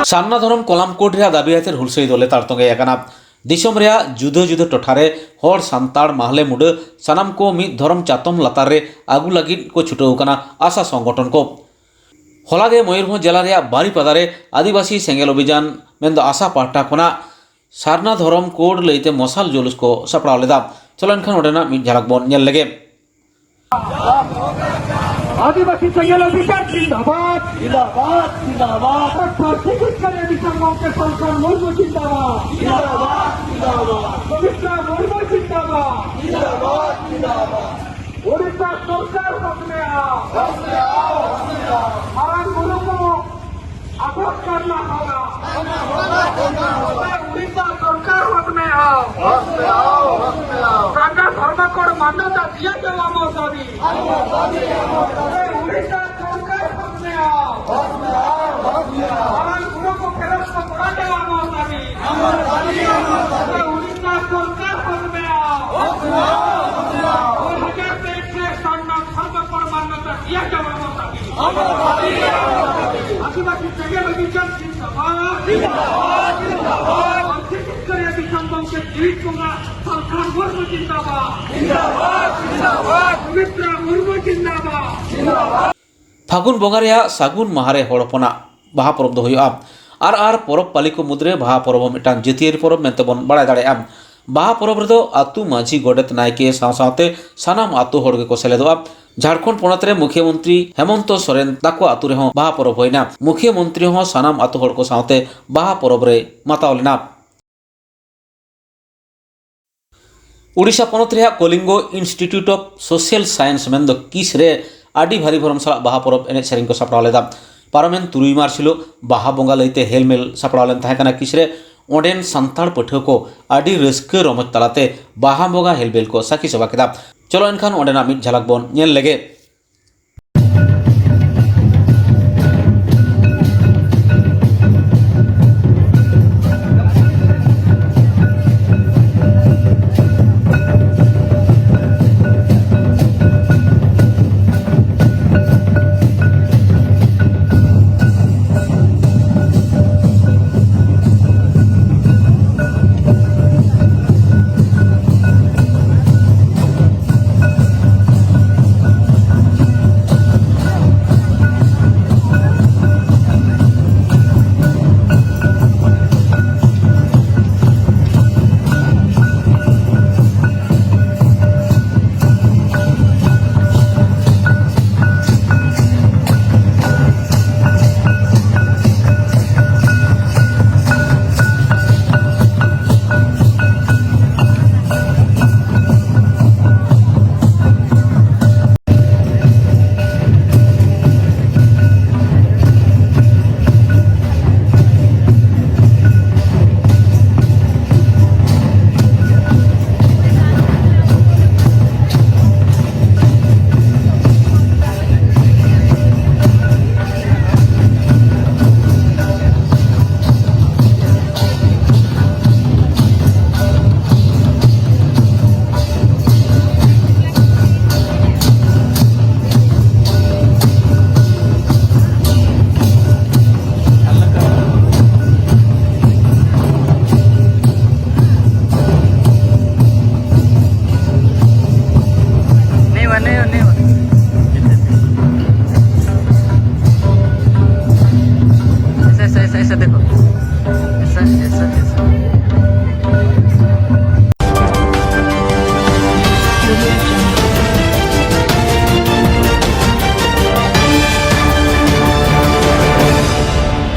सामना धरम कलामकोट दाबी हुलसई दले तारतंगे एकाना दिसम रे जुदा जुदा टोठारे हर सान्ताड़ माहले मुडे सानाम को मिद धरम चातम लातार रे आगु लागिद को छुटाव काना आशा संगठन को हलागे मयूरभंज जिला रे बारीपादारे आदिवासी सेंगेल अभियान मेनदो आशा पाहटा खना सारना धरम कोड लईते मसाल जुलूस को सपड़ाव लेदा। चलो एनखान ओडेना मिद झलक बोन नेल लेगे। आदिवासी सेंगेल अभियान जिंदाबाद जिंदाबाद जिंदाबाद के सरकार मुर्मू जिंदाबाद जिंदाबाद जिंदाबाद पवित्र मुर्मू जिंदाबाद जिंदाबाद जिंदाबाद उड़ीसा सरकार अपने आओ हमारा गुरु को आजाद करना होगा उड़ीसा सरकार अपने आओ गंगा धर्म को मान्यता दिया जावा दाबी उड़ीसा सरकार अपने आओ हमारा गुरु को गिरफ्त करा जावा दाबी उड़ीसा सरकार अपने आओ 2023 से सारना धर्म को मान्यता दिया जावा दाबी आदिवासी सेंगेल अभियान जिंदाबाद जिंदाबाद जिंदाबाद के जीवित को सरकार मुर्मू जिंदाबाद जिंदाबाद जिंदाबाद पवित्र मुर्मू जिंदाबाद। फागुन बंगा रे सागुन माहारे हड़पना बाहा परब दो हुआ आर परब पाली को मुद्रे बाहा परब मिटान जातीय परब मेनते बन बाड़ाय दाड़ेया। बाहा परब रेदो आतु माझी गोडेत नायके साथे सानाम आतु हड़ गेको सेलेदोआ। झारखंड पनत रे मुख्यमंत्री हेमंत सोरेन ताको आतु रे हों बाहा परब होइना। मुख्यमंत्री हों सानाम आतु हड़ को साथे बाहा परब रे माताव लेना। उड़ीसा पनत रे Kalinga institute of social science मेनदो किस रे आडी भारी भरम साला बाहा परब एने सेरिंग को सपड़ाव लेदा। पारमेन 3 मार्च हिलो बाहा बंगा लईते हेलमेल सपड़ाव लेन ताहेकाना किस रे ओडेन सान्ताड़ पाठिया को आडी रस्का रमज तालाते बाहा बंगा हेलमेल को साखी सभा केदा। चलो एनखान ओडेना मिद झलक बोन नेल लेगे। ऐसा देखो ऐसा